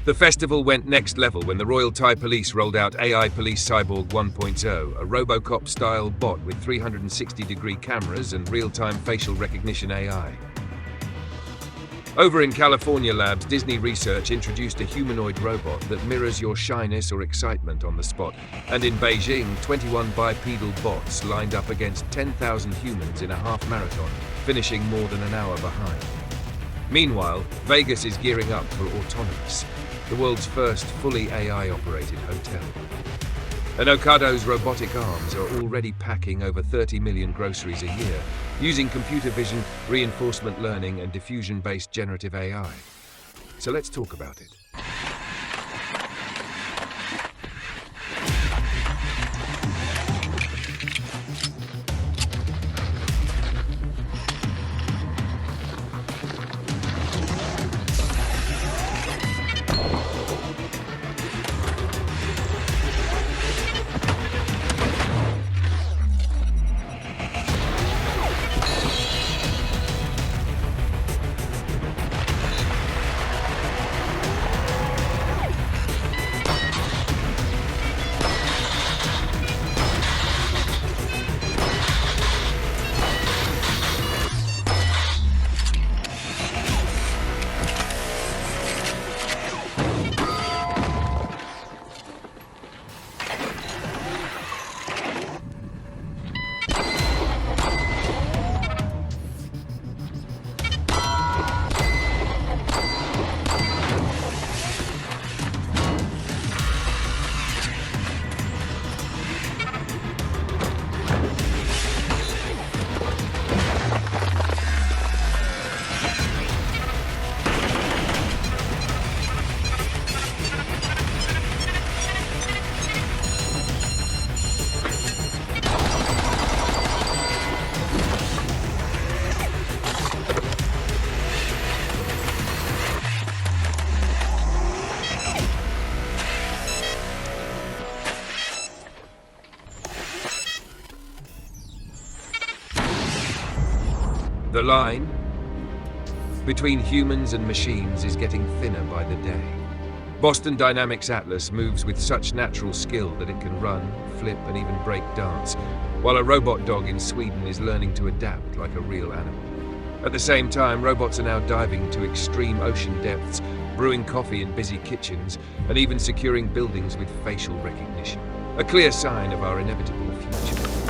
The festival went next level when the Royal Thai Police rolled out AI Police Cyborg 1.0, a Robocop-style bot with 360-degree cameras and real-time facial recognition AI. Over in California labs, Disney Research introduced a humanoid robot that mirrors your shyness or excitement on the spot. And in Beijing, 21 bipedal bots lined up against 10,000 humans in a half marathon, finishing more than an hour behind. Meanwhile, Vegas is gearing up for Autonomous, the world's first fully AI-operated hotel. And Ocado's robotic arms are already packing over 30 million groceries a year, using computer vision, reinforcement learning, and diffusion-based generative AI. So let's talk about it. The line between humans and machines is getting thinner by the day. Boston Dynamics Atlas moves with such natural skill that it can run, flip, and even break dance, while a robot dog in Sweden is learning to adapt like a real animal. At the same time, robots are now diving to extreme ocean depths, brewing coffee in busy kitchens, and even securing buildings with facial recognition. A clear sign of our inevitable future.